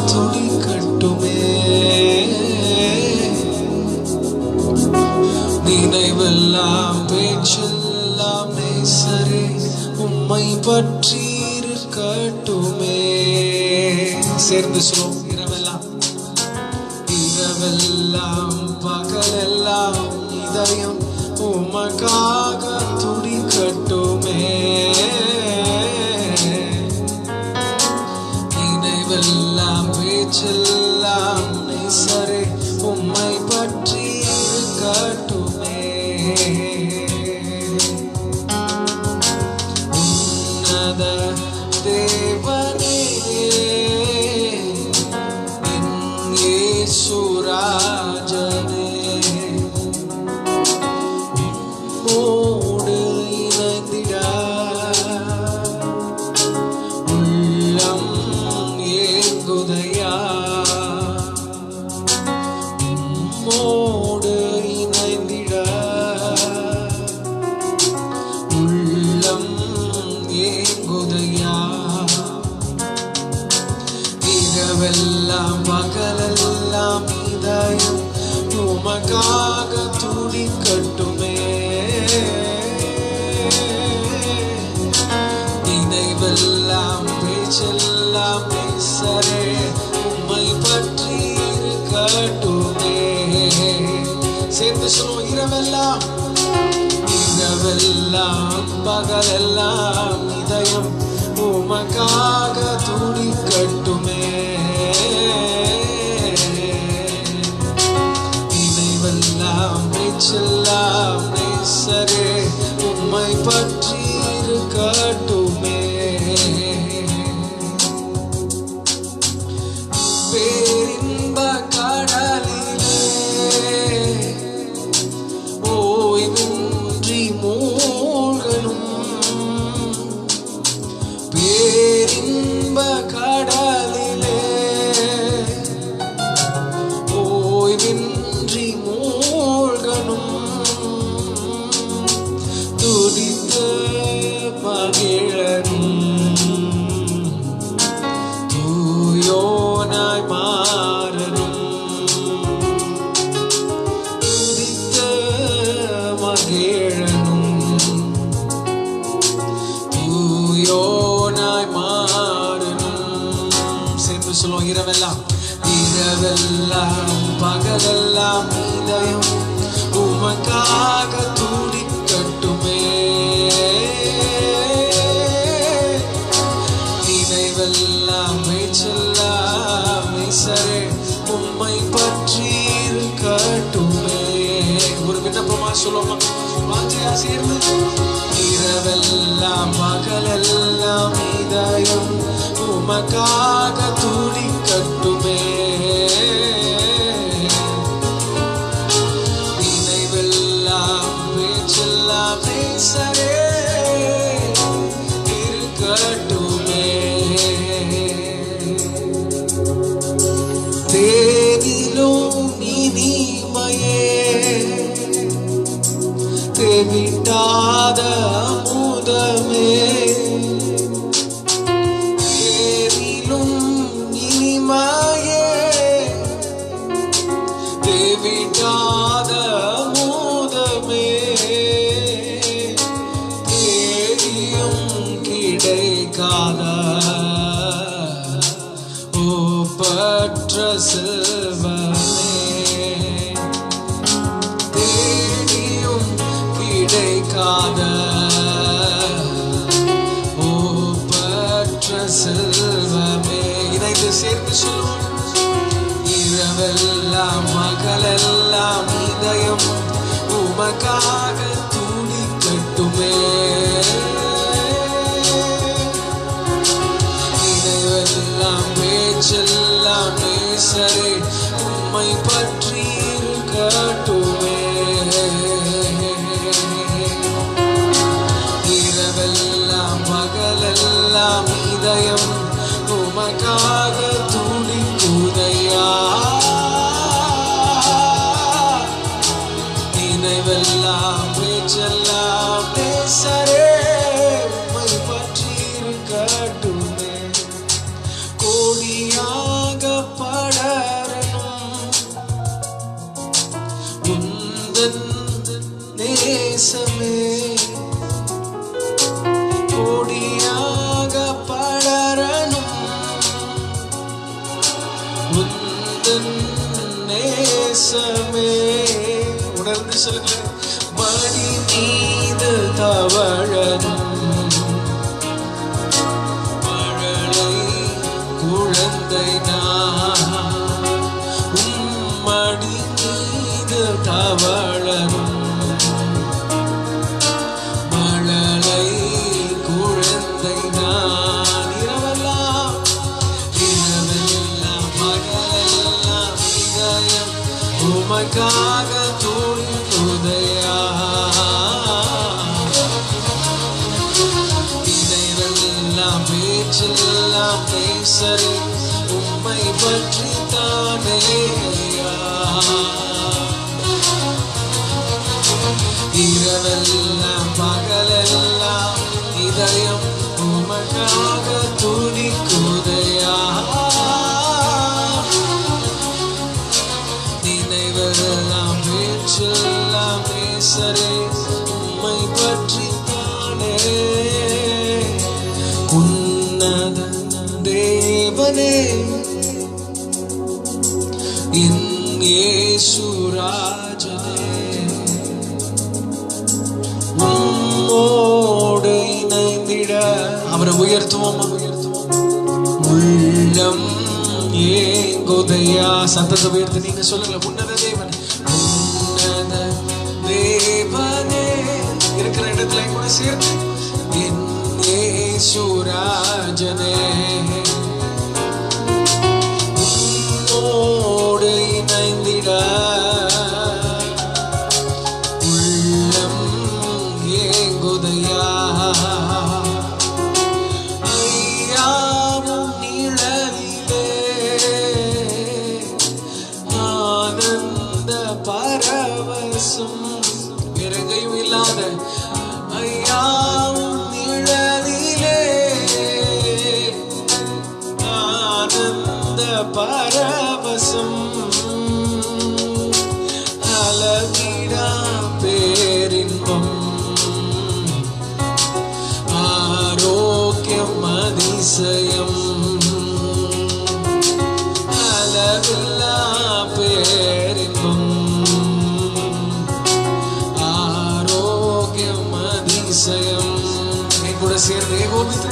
துடிக்கட்டுமே. நினைவெல்லாம் பேச்செல்லாம் நேசரே உம்மை பற்றி இருக்கட்டுமே. சேர்ந்து சொல்லுவோம். இரவெல்லாம் பகலெல்லாம் இதயம் உமக்காக துடிக்கட்டுமே. நினைவெல்லாம் பேச்செல்லாம் நேசரே உம்மை பற்றி இருக்கட்டுமே. உன்னத தேவனே சுராஜனே மோடு இணைந்திட உள்ளம் ஏங்குதையா. மோடு இணைந்திட உள்ளம் ஏங்குதையா. இரவெல்லாம் பகலெல்லாம் இதயம் உமக்காக துடிக்கட்டுமே. நினைவெல்லாம் பேச்செல்லாம் நேசரே உம்மை பற்றி இருக்கட்டுமே. சேர்ந்து சொல்லுவோம். இரவெல்லாம் பகலெல்லாம் இதயம் உமக்காக துடிக்கட்டுமே. நினைவெல்லாம் பேச்செல்லாம் நேசரே உம்மை பற்றி இருக்கட்டுமே. பேரின்ப கடலிலே ஓய்வின்றி மூழ்கணும். பேரின்ப கடலிலே ஓய்வின்றி மூழ்கணும். துதித்து மகிழனும் தூயோனாய் மாறனும். துதித்து மகிழனும் தூயோனாய் மாறனும். சேர்ந்து சொல்லுவோம். இரவெல்லாம் பகலெல்லாம் இதயம் உமக்காக துடிக்கட்டுமே. நினைவெல்லாம் பேச்செல்லாம் நேசரே உம்மை பற்றி இருக்கட்டுமே. ஒரு விண்ணப்பமா சொல்லுவோமா? வாஞ்சியா சேர்ந்து. இரவெல்லாம் பகலெல்லாம் இதயம் உமக்காக துடிக்கட்டுமே. நினைவெல்லாம் பேச்செல்லாம் நேசரே இருக்கட்டுமே. தேனிலும் இனிமையே தேவிட்டாத அமுதமே. தேனிலும் இனிமையே தேவிட்டாத அமுதமே. தேடியும் கிடைக்காத ஒப்பற்ற செல்வமே. தேடியும் கிடைக்காத ஒப்பற்ற செல்வமே. இணைந்து சேர்ந்து சொல்லுவோம். இரவெல்லாம் பகலெல்லாம் இதயம் உமக்காக துடிக்கட்டுமே. நினைவெல்லாம் பேச்செல்லாம் நேசரே உம்மை பற்றி இருக்கட்டுமே. இரவெல்லாம் பகலெல்லாம் இதயம் உமக்காக துடிக்குதையா. நினைவெல்லாம் பேச்செல்லாம் நேசரே உம்மை பற்றி இருக்கட்டுமே. கோடியாக உந்தன் நேசமே. உணர்ந்து சொல்லுங்க. மடி மீது தவழனும் மழலை குழந்தை நான். மடி மீது தவழனும் மழலை குழந்தை நான். இரவெல்லாம் இரவெல்லாம் பகலெல்லாம் இதயம் உமக்காக துடிக்குதையா. நினைவெல்லாம் பேச்செல்லாம் பேசறே உம்மை பற்றி தானே. இரவெல்லாம் பகலெல்லாம் இதயம் உமக்காக துடிக்குதையா. நினைவெல்லாம் பேச்செல்லாம் பேசறே உம்மை பற்றி தானே. உன்னத தேவனே என் இயேசு ராஜனே, உம்மோடு இணைந்திட அவரை உயர்த்துவோம். உள்ளம் ஏங்குதையா. சத்தத்தை உயர்த்து நீங்க சொல்லுங்க. உன்னத தேவனே, உன்னத தேவனே. இருக்கிற இடத்துல கூட சேர்த்து என் இயேசு ராஜனே, உம்மோடு இணைந்திட உள்ளம் ஏங்குதையா. ஐயாவும் நிழலிலே ஆனந்த பரவசம். இறங்கையும் இல்லாத ஐயாவும் நிழலிலே ஆனந்த பரவசம். அளவிடா பேரின்பம் ஆரோக்கியம் அதிசயம். அளவில்லா பேரின்பம் ஆரோக்கியம் அதிசயம். என் கூட சேர்ந்து ஏகோபித்து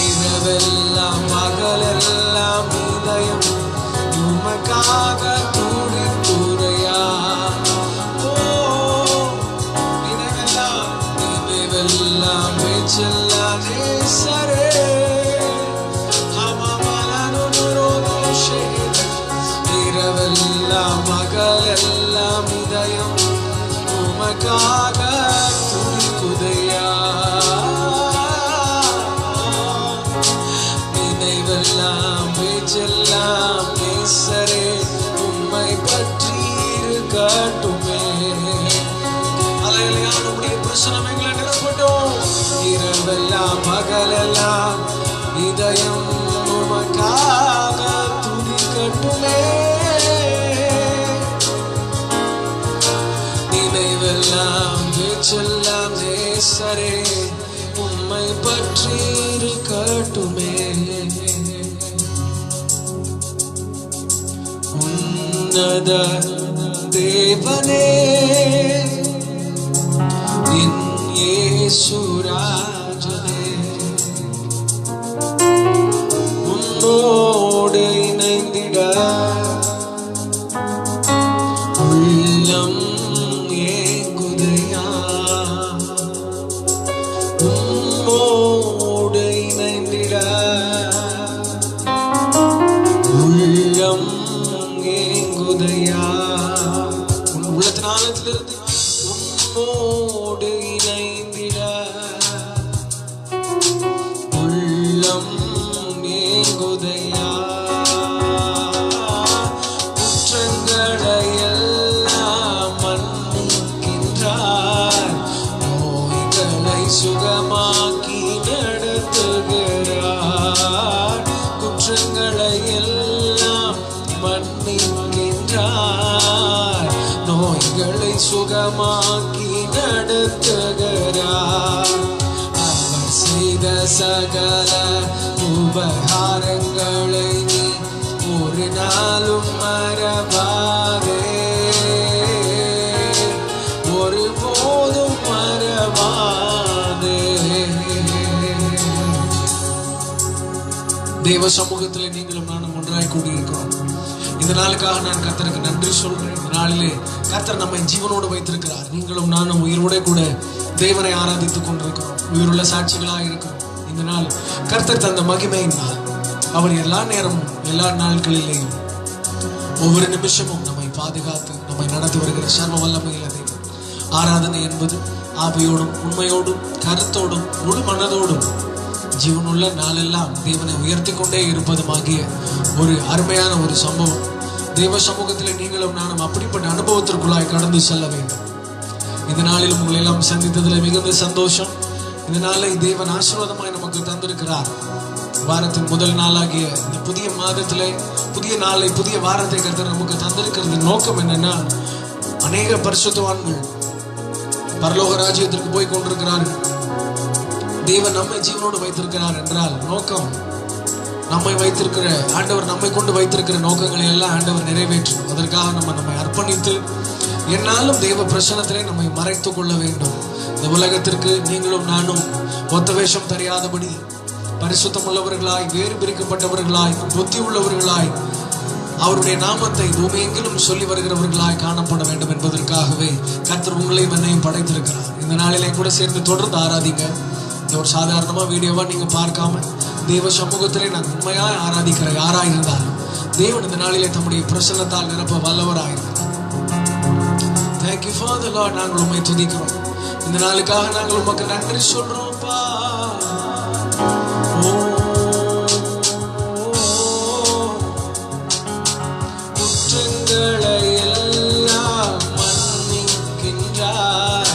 இரவெல்லாம் பகலெல்லாம் இதயம் உமக்காக துடிக்குதையா. நினைவெல்லாம் பேச்செல்லாம் நேசரே இரவெல்லாம் பகலெல்லாம் இதயம் உமக்காக துடிக்குதையா. நினைவெல்லாம் பேச்செல்லாம் நேசரே உம்மை பற்றி இருக்கட்டுமே. அலையிலையான உடைய பிரசனம் எங்களை நிரப்பட்டும். இரவெல்லாம் பகலெல்லாம் இதயம் உமக்காக துடிக்கட்டுமே. நினைவெல்லாம் பேச்செல்லாம் நேசரே உம்மை பற்றி இருக்கட்டுமே. உன்னத தேவனே என் இயேசு ராஜனே, உம்மோடு இணைந்திட உள்ளம் ஏங்குதையா. உம்மோடு இணைந்திட உள்ளம் ஏங்குதையா. உள்ளத்தினாலத்திலிருந்து உம்மோடு இணைந்திட உள்ளம் ஏங்குதையா. குற்றங்களை எல்லாம் மன்னிக்கின்றார், நோய்களை சுகமாக்கி நடத்துகிறார். குற்றங்களை எல்லாம் மன்னிக்கின்றார், நோய்களை சுகமாக்கி நடத்துகிறார். அவர் செய்த சகல உபகாரங்களை நீ ஒரு நாள் சமூகத்தில் நீங்களும் நானும் ஒன்றாய் கூடியிருக்கிறோம். இந்த நாளுக்காக நான் கர்த்தருக்கு நன்றி சொல்றேன். இந்த நாளிலே கர்த்தர் நம்மை ஜீவனோடு வைத்திருக்கிறார். நீங்களும் நானும் உயிரோட கூட தேவனை ஆராதித்துக் கொண்டிருக்கிறோம். உயிருள்ள சாட்சிகளாக இருக்கிறோம். இந்த நாள் கர்த்தர் தந்த மகிமையின் நாள். அவர் எல்லா நேரமும் எல்லா நாட்களிலேயும் ஒவ்வொரு நிமிஷமும் நம்மை பாதுகாத்து நம்மை நடத்தி வருகிற சர்வ வல்லமையுள்ள தேவன். ஆராதனை என்பது ஆவியோடும் உண்மையோடும் கருத்தோடும் முழு மனதோடும் ஜீவனுள்ள நாளெல்லாம் தேவனை உயர்த்தி கொண்டே இருப்பதுமாகிய ஒரு அருமையான ஒரு சம்பவம். தேவ சமூகத்தில் நீங்களும் நானும் அப்படிப்பட்ட அனுபவத்திற்குள்ளாய் கடந்து செல்ல வேண்டும். இந்த நாளிலும் உங்களை எல்லாம் சந்தித்ததில் மிகுந்த சந்தோஷம். இந்த நாளை தேவன் ஆசீர்வாதமாய் நமக்கு தந்திருக்கிறார். வாரத்தின் முதல் நாளாகிய இந்த புதிய மாதத்திலே புதிய நாளை புதிய வாரத்தை கர்த்தர் நமக்கு தந்திருக்கிறது. நோக்கம் என்னன்னா, அநேக பரிசுத்தவான்கள் பரலோக ராஜ்யத்திற்கு போய் கொண்டிருக்கிறார்கள். தேவன் நம்மை ஜீவனோடு வைத்திருக்கிறார் என்றால் நோக்கம், நம்மை வைத்திருக்கிற ஆண்டவர் நம்மை கொண்டு வைத்திருக்கிற நோக்கங்களை எல்லாம் ஆண்டவர் நிறைவேற்றும். அதற்காக நம்மை அர்ப்பணித்து என்னாலும் தேவ பிரசன்னத்திலே நம்மை மறைத்து கொள்ள வேண்டும். இந்த உலகத்திற்கு நீங்களும் நானும் ஒத்த வேஷம் தெரியாதபடி பரிசுத்தம் உள்ளவர்களாய், வேறு பிரிக்கப்பட்டவர்களாய், புத்தி உள்ளவர்களாய், அவருடைய நாமத்தை பூமியெங்கிலும் சொல்லி வருகிறவர்களாய் காணப்பட வேண்டும் என்பதற்காகவே கர்த்தர் உங்களையும் என்னையும் படைத்திருக்கிறார். இந்த நாளிலே கூட சேர்ந்து தொடர்ந்து ஆராதிங்க. இந்த ஒரு சாதாரணமா வீடியோவா நீங்க பார்க்காம தேவ சமூகத்திலே நான் உண்மையாய் ஆராதிக்கிற யாராய் இருந்தாலும் தேவன் இந்த நாளிலே தம்முடைய பிரசன்னத்தால் நிரப்ப வல்லவராயிருக்கிறார். Thank you Father Lord. நாங்கள் உம்மை துதிக்கிறோம். இந்த நாளுக்காக நாங்கள் உமக்கு நன்றி சொல்றோம்ப்பா. குற்றங்களை எல்லாம் மன்னிக்கின்றார்,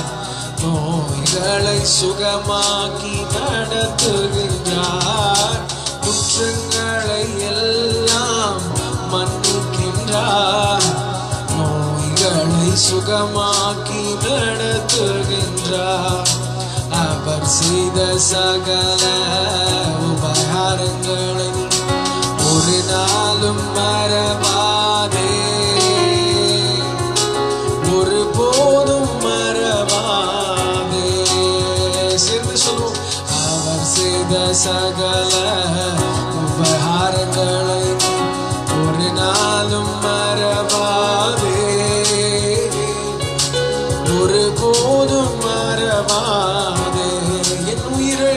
நோய்களை சுகமாக்கி நடத்துகின்றார். குற்றங்களை எல்லாம் மன்னிக்கின்றார், நோய்களை சுகமாக்கி நடத்துகின்றார். அவர் செய்த சகல உபகாரங்களை ஒரு நாளும் மறவாதே, ஒரு போதும் மறவாதே. சேர்ந்து சொல்லுவோம். அவர் செய்த சகல உபகாரங்களை ஒரு நாளும் மறவாதே, ஒரு போதும் மறவாதே. என் உயிரே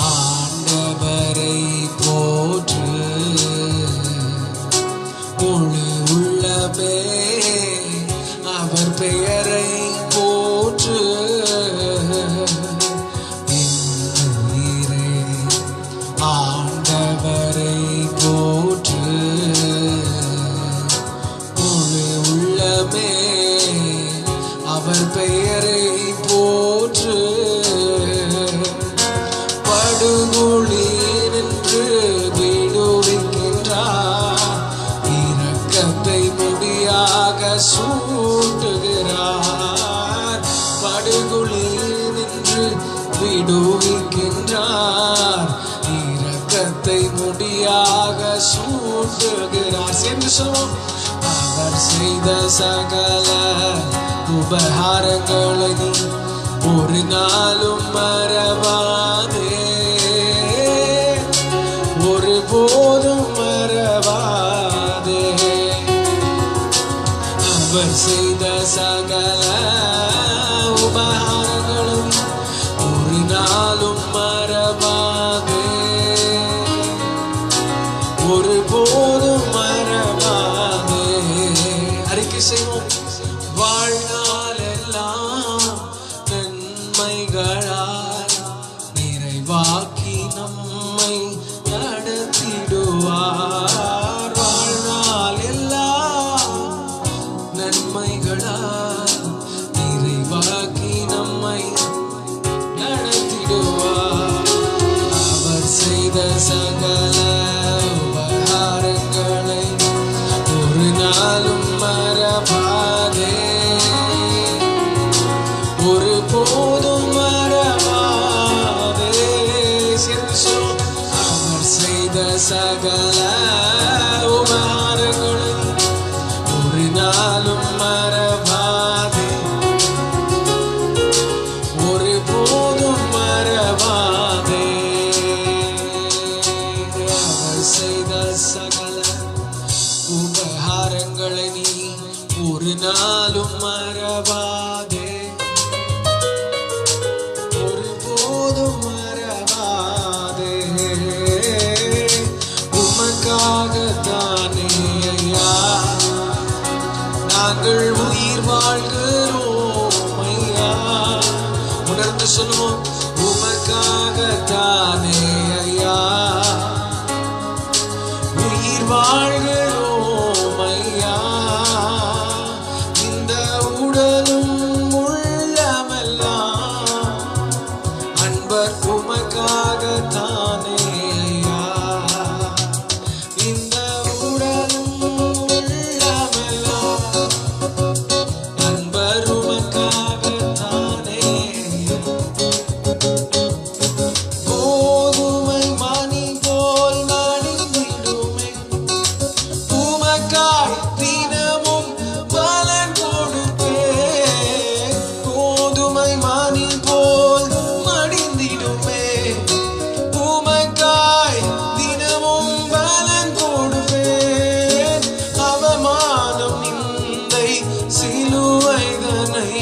ஆண்டவரை போற்று, முழு உள்ளமே அவர் பெயரை போற்று. ஆண்டவரை போற்று, முழு உள்ளமே அவர் பெயரை போற்று. படுகொலில் நின்று விடுவிக்கின்றார், இரக்கத்தை முடியாக சூட்டுகிறார். படுகொலில் நின்று விடுவிக்கின்றார், இரக்கத்தை முடியாக சூட்டுகிறார். சேர்ந்து சொல்வோம். அவர் செய்த சகல உபகாரங்களை ஒரு நாளும் மறவாதே, ஒரு போதும் மறவாதே. அவர் செய்த சகல உபகாரங்களை ஒரு நாளும் மறவாதே, ஒரு போதும் மறவாதே. அறிக்கை செய்வோம். வாழ்நாள் எல்லாம் நன்மைகளால் நிறைவாக்கி நம்மை நடத்திடுவார். வாழ்நாள் எல்லாம் நன்மைகளால் நிறைவாக்கி நம்மை நடத்திடுவார். அவர் செய்த சகல உபகாரங்களை ஒரு நாளும் மறவாதே, ஒரு போதும் மறவாதே. அவர் செய்த சகல உபகாரங்களை ஒரு நாளும் மறவாதே, ஒரு போதும் மறவாதே. நாளும் மறவாதே, ஒருபோதும் மறவாதே. உமக்காகத்தானே ஐயா நாங்கள் உயிர் வாழ்கிறோம் ஐயா. உணர்ந்து சொல்லுவோம், உமக்காகத்தானே ஐயா உயிர் வாழ்கிறோம் ஐயா. இந்த உடலும் உள்ளமெல்லாம் அன்பர் உமக்காகத்தானே ஐயா. இந்த உடலும் உள்ளமெல்லாம் அன்பர் உமக்காகத்தானே. கோதுமை மணி போல் மடிந்திடுமே, உமக்காய் தினமும் பலன் கொடுப்பே. கோதுமை மணி போல் மடிந்திடுமே, உமக்காய் தினமும் பலன் கொடுப்பேன். அவமானம் நிந்தை சிலுவைதனை,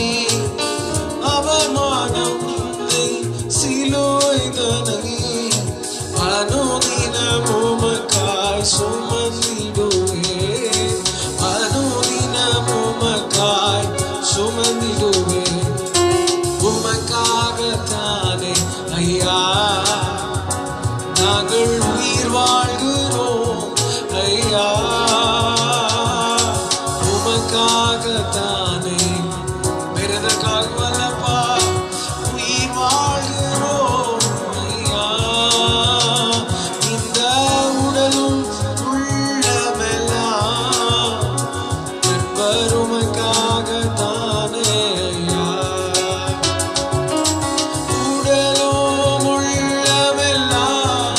அவமானம் நிந்தை சிலுவைதனை அனுதினம் உமக்காய் சுமந்திடுவேன். அனுதினம் உமக்காய் சுமந்திடுவேன். உமக்காகத்தானே ஐயா நாங்கள் உயிர் வாழ்கிறோம் ஐயா. உமக்காகத்தானே வேறெதற்காக வல்லப்பா உயிர் வாழ்கிறோம் ஐயா. இந்த உடலும் உள்ளமெல்லாம் அன்பர் உமக்காகத்தானே ஐயா. உடலும் உள்ளமெல்லாம்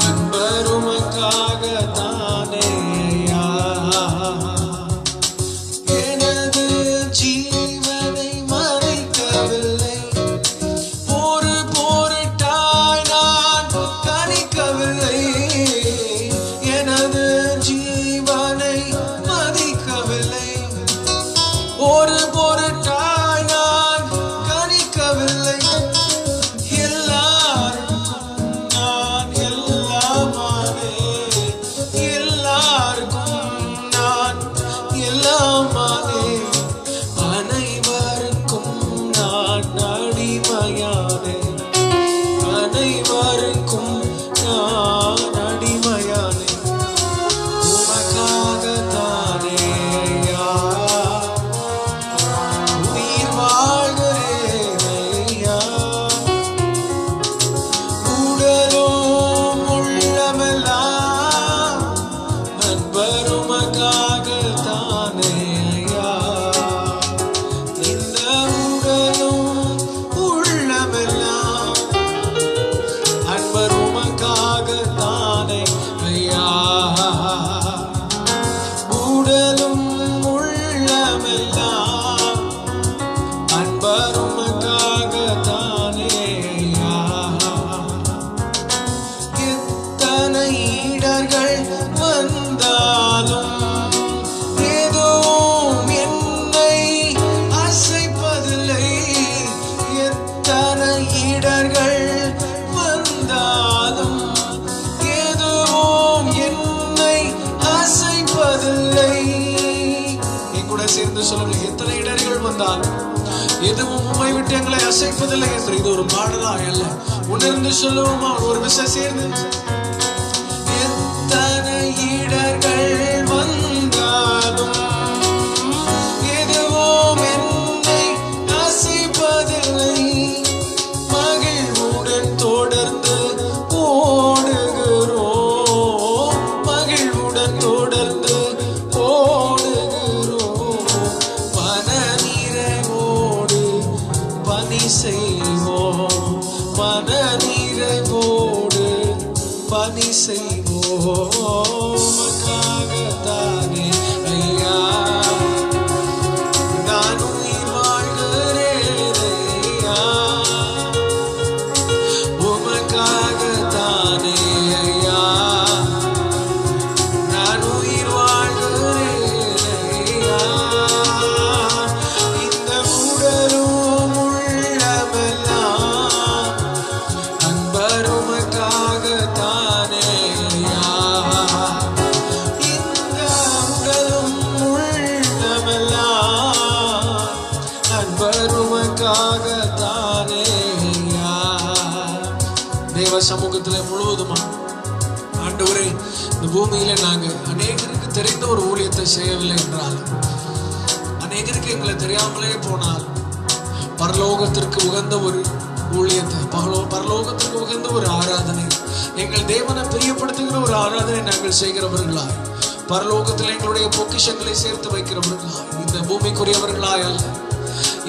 அன்பர் உமக்காகத்தானே ஐயா. எனது ஜீவனை மறைக்கவில்லை, ஒரு பொருட்டாய் நான் கணிக்கவில்லை. எனது ஜீவனை மதிக்கவில்லை, ஒரு பொருட்டாய் நான் கணிக்கவில்லை. எல்லாருக்கும் நான் எல்லாமானே, எல்லாருக்கும் நான் எல்லாமானே. அனைவருக்கும் நான் அடிமையானே, அனைவருக்கும் நான் அடிமையானே. உமக்காகத்தானே ஐயா உயிர் வாழ்கிறேன் ஐயா. உடலும் உள்ளமெல்லாம் அன்பர் உமக்காகத்தானே ஐயா. இந்த உடலும் உள்ளமெல்லாம் அன்பர் உமக்காகத்தானே ஐயா. உடலும் உள்ளமெல்லாம் அன்பர் உமக்காகத்தானே ஐயா. எத்தனை இடர்கள் வந்தாலும் எதுவும் என்னை அசைப்பதில்லை. எத்தனை இடர்கள் வந்தாலும் எதுவும் என்னை அசைப்பதில்லை. என் கூட சேர்ந்து சொல்லுங்கள், எத்தனை இடர்கள் வந்தாலும் எதுவும் உம்மை விட்டு எங்களை அசைப்பதில்லை என்று. இது ஒரு பாடலா அல்ல, உணர்ந்து சொல்லுவோமா ஒரு விஷயம் சேர்ந்து. எத்தனை இடர்கள் வந்தாலும் எதுவும் என்னை அசைப்பதில்லை. மகிழ்வுடன் தொடர்ந்து ஓடுகிறோம், மகிழ்வுடன் தொடர்ந்து ஓடுகிறோம். மன நிறைவோடு பணி செய்வோம், மன நிறைவோடு பணி செய்வோம். உமக்காகத்தானே ஐயா நான் உயிர் வாழ்கிறேன் ஐயா. உமக்காகத்தானே ஐயா நான் உயிர் வாழ்கிறேன் ஐயா. சமூகத்தில் முழுவதுமா ஆண்டவரே, இந்த பூமியில நாங்கள் அநேகருக்கு தெரிந்த ஒரு ஊழியத்தை செய்யவில்லை என்றால், அநேகருக்கு எங்களை தெரியாமலே போனால், பரலோகத்திற்கு உகந்த ஒரு ஊழியத்தை, பரலோகத்திற்கு உகந்த ஒரு ஆராதனை, எங்கள் தேவனை பிரியப்படுத்துகிற ஒரு ஆராதனை நாங்கள் செய்கிறவர்களாய், பரலோகத்தில் எங்களுடைய பொக்கிஷங்களை சேர்த்து வைக்கிறவர்களாய், இந்த பூமிக்குரியவர்களாய் அல்ல,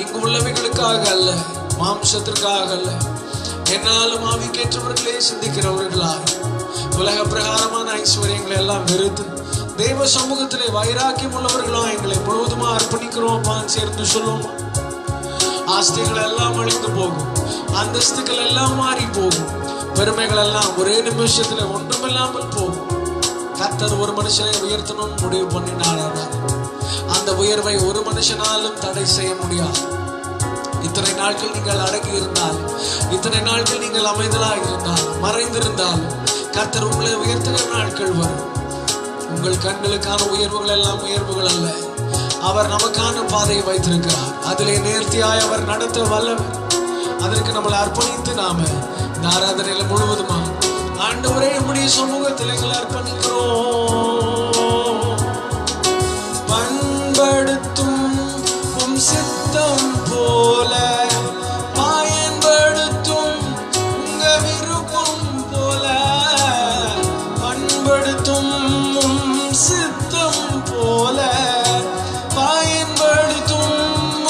இங்கு உள்ளவைகளுக்காக அல்ல, மாம்சத்திற்காக அல்ல, என்னாலும் ஆவிக்கேற்றவர்களே சிந்திக்கிறவர்களாய், உலக பிரகாரமான ஐஸ்வர்யங்களை எல்லாம் வெறுத்து தேவ சமூகத்திலே வைராக்கியம் உள்ளவர்களா எங்களை முழுவதுமா அர்ப்பணிக்கிறோம் சேர்ந்து சொல்லுவோம். ஆஸ்திகள் எல்லாம் அழிந்து போகும், அந்தஸ்துகள் எல்லாம் மாறி போகும், பெருமைகள் எல்லாம் ஒரே நிமிஷத்துல ஒன்றுமில்லாமல் போகும். கர்த்தர் ஒரு மனுஷனை உயர்த்தணும்னு முடிவு பண்ணினார். அந்த உயர்வை ஒரு மனுஷனாலும் தடை செய்ய முடியாது. இத்தனை நாட்கள் நீங்கள் அடங்கி இருந்தால், இத்தனை நாட்கள் நீங்கள் அமைதலாக இருந்தால், மறைந்திருந்தால், கர்த்தர் உங்களை உயர்த்துகிற நாட்கள் வரும். உங்கள் கண்களுக்கான உயர்வுகள் எல்லாம் உயர்வுகள் அல்ல, அவர் நமக்கான பாதையை வைத்திருக்கிறார். அதிலே நேர்த்தியாய் அவர் நடத்த வல்லவர். அதற்கு நம்மளை அர்ப்பணித்து நாம இந்த ஆராதனையில முழுவதுமா ஆண்டவரே நம்முடைய சமூகத்தில் எங்களை அர்ப்பணிக்கிறோம். பண்படுத்தும் உம் சித்தம் போல பயன்படுத்தும் உங்க விருப்பம் போல, பண்படுத்தும் உம் சித்தம் போல பயன்படுத்தும்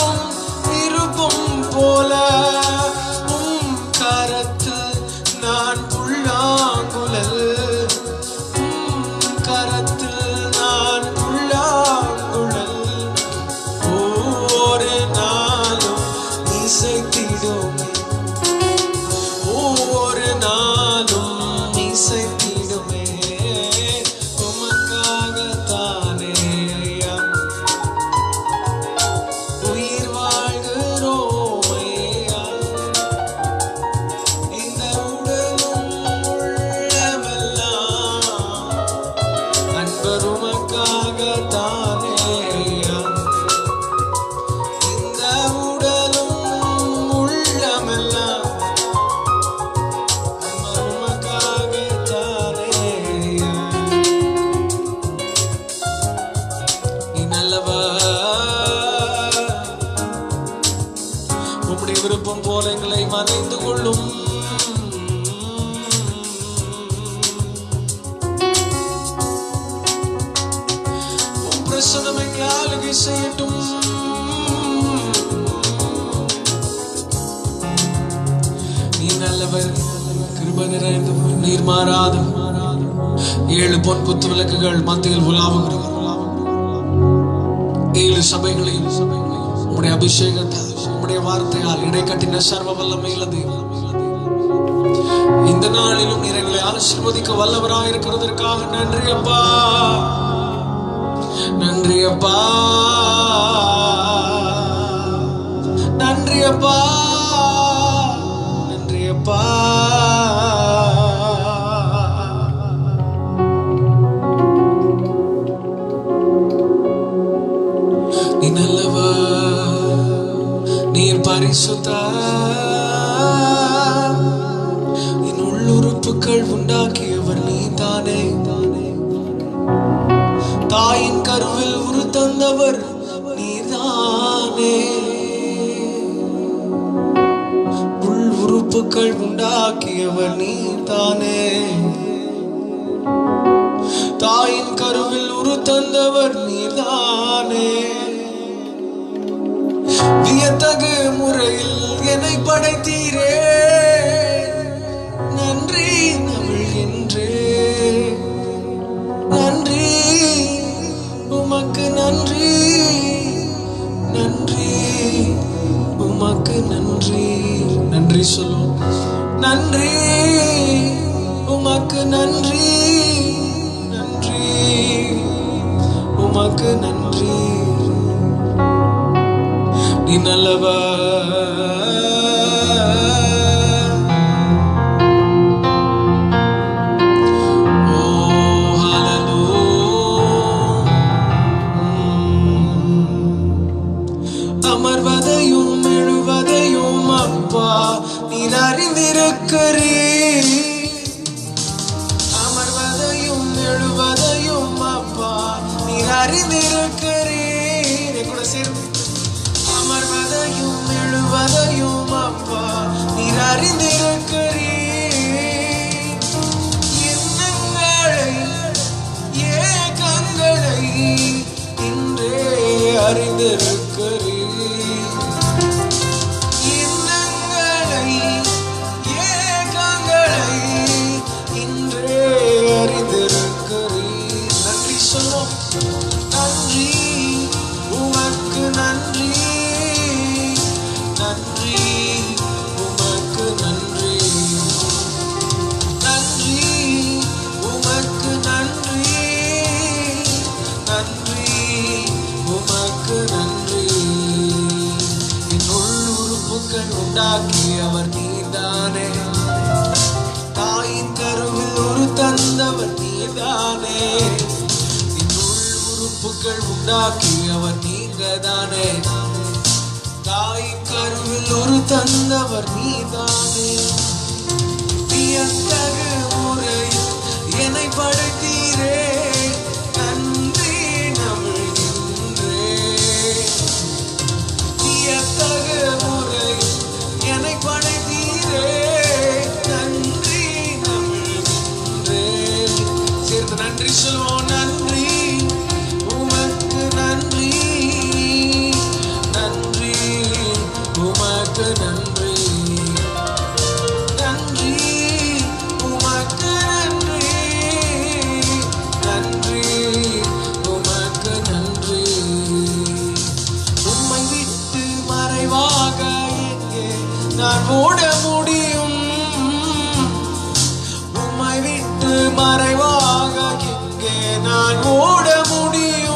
உம் விருப்பம் போல, உம் கரத்தில் நான் புல்லாங்குழல், உம் கரத்தில் நான் புல்லாங்குழல், ஒவ்வொரு நாளும் இசைத்திடுமே, ஒவ்வொரு நாளும் இசைத்திடுமே, உமக்காகத்தானே ஐயா உயிர் வாழ்கிறோம் ஐயா. இந்த உடலும் உள்ளமெல்லாம் அன்பர் உமக்காகத்தானே ஐயா. இந்த உடலும் உள்ளமெல்லாம் அன்பர் உமக்காகத்தானே ஐயா. நீ நல்லவர், உம்முடைய விருப்பம் போல எங்களை மறைந்து கொள்ளும். உம் பிரசன்னம் எங்களை ஆளுகை செய்யட்டும். நீ நல்லவர், கிருபை நிறைந்தவர், நீர் மாறாதவர், 7 பொன் குத்து விளக்குகள் மத்தியில் உலாவுகிறவர், 7 சபைகளையும் உம்முடைய அபிஷேகத்தால் உம்முடைய வார்த்தையால் இடைக்கட்டின சர்வ வல்லமையுள்ள தேவன், இந்த நாளிலும் நீர் எங்களை ஆசீர்வதிக்க வல்லவராக இருக்கிறதற்காக நன்றி அப்பா, நன்றி அப்பா, நன்றி அப்பா, நன்றி அப்பா. நீ நல்லவர், நீர் பரிசுத்தர், என் உள்ளுறுப்புகள் உண்டாக்கியவர் நீதானே, தாயின் கருவில் உரு தந்தவர் நீதானே, உள் உறுப்புகள் உண்டாக்கியவர் நீதானே, தாயின் கருவில் உரு தந்தவர் நீதானே, வியத்தகு முறையில் என்னை படைத்தீரே, நன்றி நவிழ்கின்றே, நன்றி உமக்கு நன்றி, நன்றி உமக்கு நன்றி, நன்றி சொல்லும், நன்றி உமக்கு நன்றி, நன்றி உமக்கு நன்றி. நீ நல்லவர், அமர்வதையும் எழுவதையும் அப்பா நீர் அறிந்திருக்கிறீர், அறிந்திருக்கிறீர். என் கூட சேர்ந்து அமர்வதையும் எழுவதையும் அப்பா நீர் அறிந்திருக்கிறீர். எண்ணங்களை ஏக்கங்களை இன்றே அறிந்திருக்கிறீர். நன்றி உமக்கு நன்றி, நன்றி உமக்கு நன்றி, நன்றி உமக்கு நன்றி, நன்றி உமக்கு நன்றி. என் உள்ளுறுப்புகள் உண்டாக்கியவர் நீதானே, தாயின் கருவில் ஒரு தந்தவர் நீதானே. உறுப்புகள் உண்டாக்கியவர் நீங்கதானே, தாயின் கருவில் ஒரு தந்தவர் நீதானே. வியத்தகு முறையில் என்னை படைத்தீரே, நன்றி நமிழ்கின்றே. வியத்தகு முறையில் என்னை படைத்தீரே, நன்றி நமிழ்கின்றே. சேர்ந்து நன்றி சொல்வோம். நன்றி உமக்கு நன்றி, நன்றி உமக்கு நன்றி, நன்றி உமக்கு நன்றி, நன்றி உமக்கு நன்றி. உம்மை விட்டு மறைவாக எங்கே நான் ஓட முடியும்? உம்மை விட்டு மறைவாக எங்கே நான் ஓட முடியும்?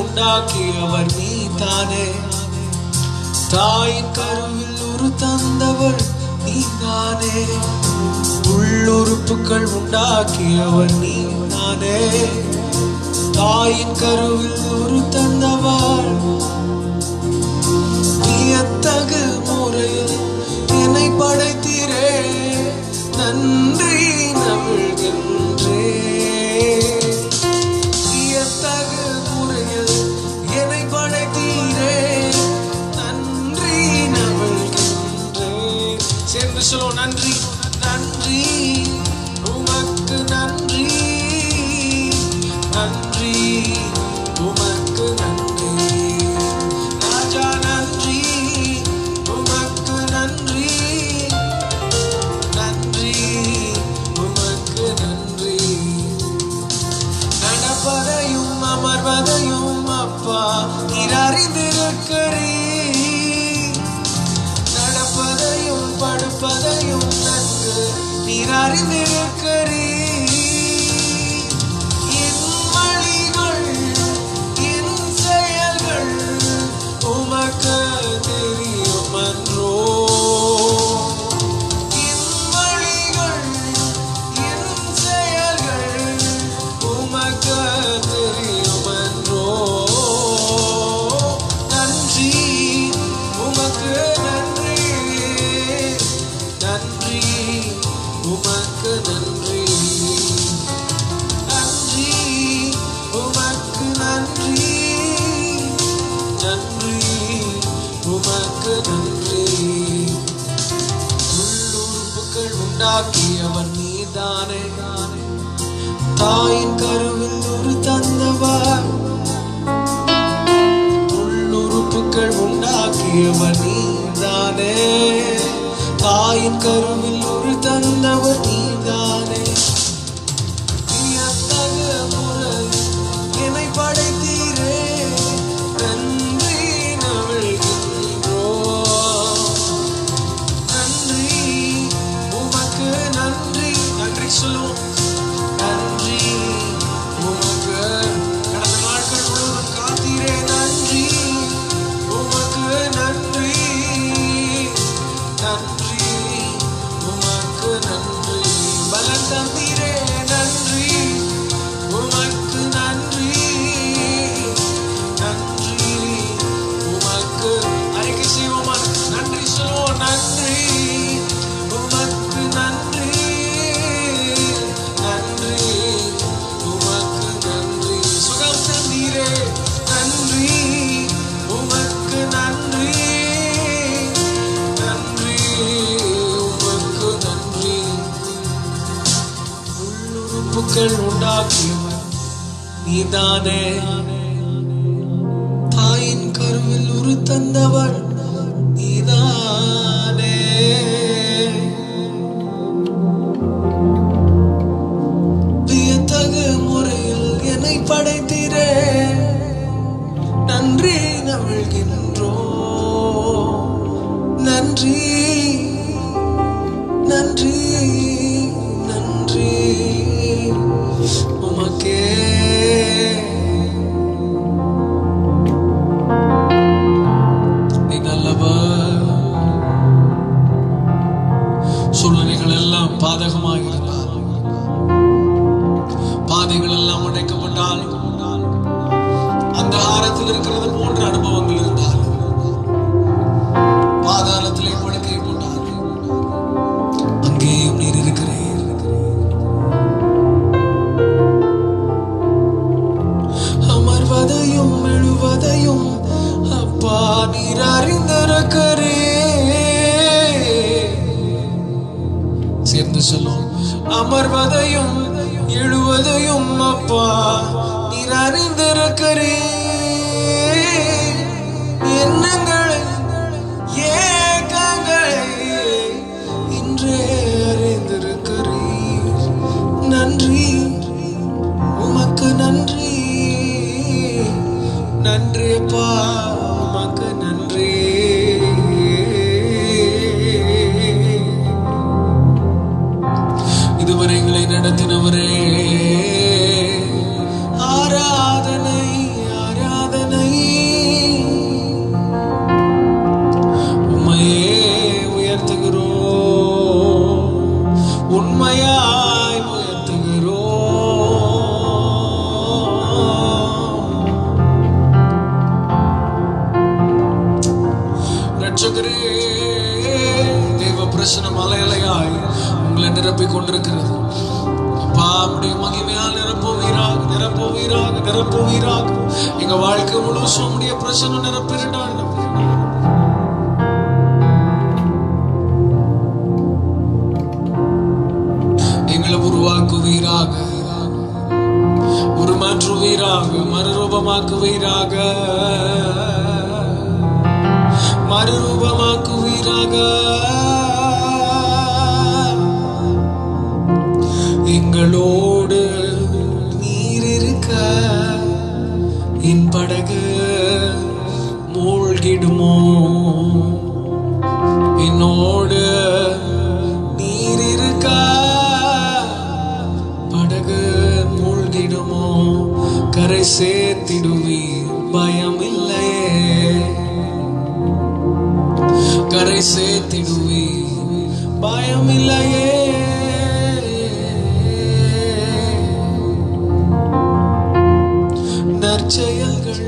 உண்டாக்கியவர் நீதானே, தாயின் கருவில் ஒரு தந்தவர் நீதானே. உள்ளுறுப்புகள் உண்டாக்கியவர் நீதானே, தாயின் கருவில் ஒரு தந்தவர். வியத்தகு முறையில் என்னை படைத்தீரே, நன்றி நமிழ்கின்றே. வியத்தகு முறையில் என்னை படைத்தீரே, நன்றி நமிழ்கின்றே. சேர்ந்து சொல்லுவோம். நன்றி, நன்றி உமக்கு நன்றி, நன்றி உமக்கு நன்றி. ராஜா நன்றி உமக்கு நன்றி, நன்றி உமக்கு நன்றி. நடப்பதையும் அமர்வதையும் அப்பா நீர் அறிந்திருக்கிறீர். நடப்பதையும் படுப்பதையும் நன்கு நீர் அறிந்திருக்கிறீர். என் வழிகள் என் செயல்கள் உமக்கு தெரியும் அன்றோ? என் வழிகள் என் செயல்கள் உமக்கு தெரியும் அன்றோ? நன்றி உமக்கு நன்றி, நன்றி உமக்கு நன்றி, நன்றி உமக்கு நன்றி, நன்றி உமக்கு நன்றி. உள்ளுறுப்புகள் உண்டாக்கியவர் நீதானே, தாயின் கருவில் ஒரு தந்தவர். உள்ளுறுப்புகள் உண்டாக்கியவர் நீதானே, தாயின் கருவில் ஒரு தந்தவர் நீதானே. வியத்தகு முறையில் என்னை படைத்தீரே, நன்றி உருவாக்கியவன் நீதானே. தாயின் கருவில் உரு தந்தவர் நீதானே. வியத்தகு முறையில் என்னை படைத்தீரே, நன்றி நவிழ்கின்றோ. நன்றி நன்றி நன்றி உமக்கே. நீ நல்லவர். சூழ்நிலைகள் எல்லாம் பாதகமாக இருந்தால், பாதைகள் எல்லாம் உடைக்கப்பட்டால், அந்த ஆரத்தில் இருக்கிறது போன்ற அனுபவங்கள் இருந்தால், பாதாளத்திலே படுக்கை போட்டால், அங்கேயும் நீர் இருக்கிறேன். அமர்வதையும் எழுவதையும் அப்பா நீர் அறிந்திருக்கிறே. சேர்ந்து சொல்லும். அமர்வதையும் எழுவதையும் அப்பா நீர் அறிந்திருக்கிறே. எண்ணங்களை ஏக்கங்களை இன்றே அறிந்திருக்கிறீர். நன்றி உமக்கு நன்றி. நன்றி அப்பா உமக்கு நன்றி. இதுவரை எங்களை நடத்தினவரே ஆராதனை ஆராதனை. உம்மையே உயர்த்துகிறோம், உண்மையாய் உயர்த்துகிறோம். ரட்சகரே, தேவ பிரசனம் அலையலையாய் உங்களை நிரப்பிக் கொண்டிருக்கிறது. அப்பா உம்முடைய மகிமையால் நிரப்புவீராக நிரப்புவீராக நிரப்புவீராக. எங்க வாழ்க்கை முழுசும் உம்முடைய பிரசனம் நிரப்பினாள். எங்களை உருவாக்குவீராக, உருமாற்றுவீராக, மறுரூபமாக்குவீராக, மறுரூபமாக்குவீராக. எங்களோடு நீர் இருக்க என் படகு மூழ்கிடுமோ. என்னோடு நீர் இருக்க படகு மூழ்கிடுமோ. கரை சேர்த்திடுவீர் பயம் இல்லையே. கரை சேர்த்திடுவீர் பயம் இல்லையே. நற்செயல்கள்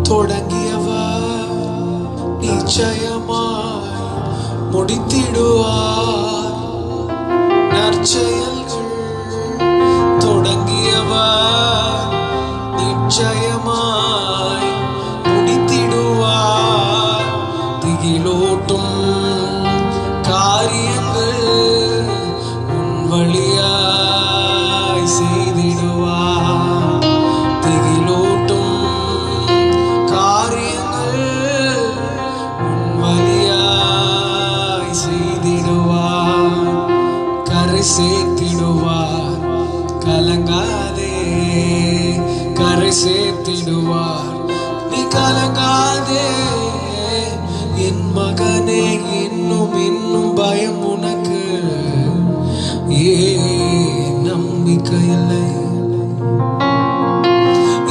தொடங்கியவர் நிச்சயமாய் முடித்திடுவார். நற்செயல்கள் தொடங்கியவர் நிச்சயமாய் முடித்திடுவார். திகிலூட்டும் காரியங்கள் உன் வழியாய் செய்திடுவார். திகிலூட்டும் காரியங்கள் உன் வழியாய் செய்திடுவார். கரை சேர்த்திடுவார், கலங்காதே. கரை சேர்த்திடுவார், நீ கலங்காதே. என் மகனே, இன்னும் இன்னும் பயம் உனக்கு ஏன் நம்பிக்கை இல்லை?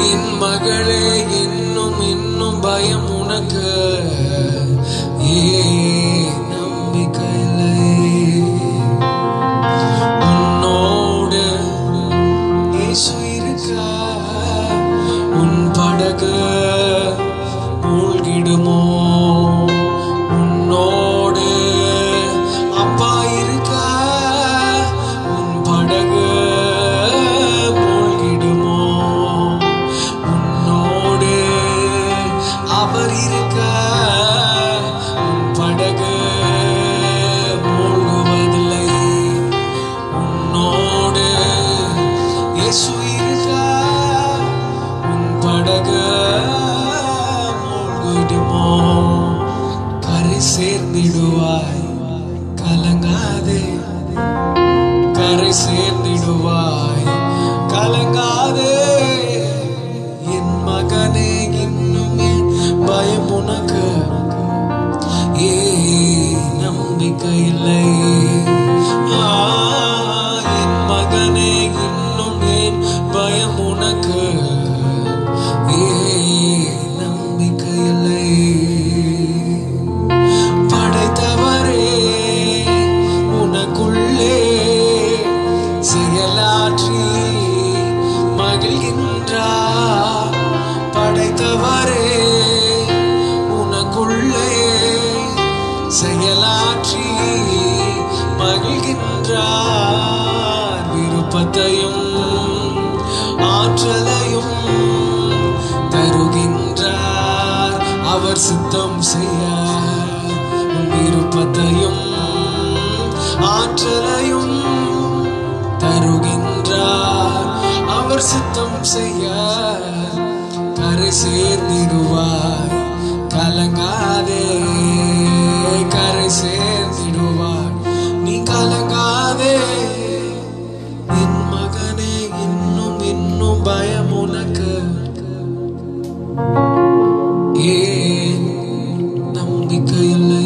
என் மகளே, இன்னும் இன்னும் பயம் உனக்கு ஏன் நம்பிக்கை இல்லை? உன்னோடு இயேசு இருக்க படகு மூழ்கிடுமோ கரை சேர்ந்திடுவாய் கலங்காதே கரை சேர்ந்திடுவாய் கலங்காதே என் மகனே இன்னும் என் பயம் உனக்கு நம்பிக்கை இல்லை என் மகனே இன்னும் என் பயம் உனக்கு நம்பிக்கை இல்லை படைத்தவரே உனக்குள்ளே செயலாற்றி மகிழ்கின்றார் படைத்தவரே உனக்குள்ளே செயலாற்றி மகிழ்கின்றார் விருப்பத்தையும் ஆற்றலையும் தருகின்றார் அவர் சித்தம் செய்ய விருப்பத்தையும் ஆற்றலையும் தருகின்றார் அவர் சித்தம் செய்ய கரை சேர்ந்திடுவாய் கலங்காதே கரை சேர்ந்திடுவாய் நீ கலங்காதே என் மகனே இன்னும் இன்னும் பயம் உனக்கு ஏன் நம்பிக்கை இல்லை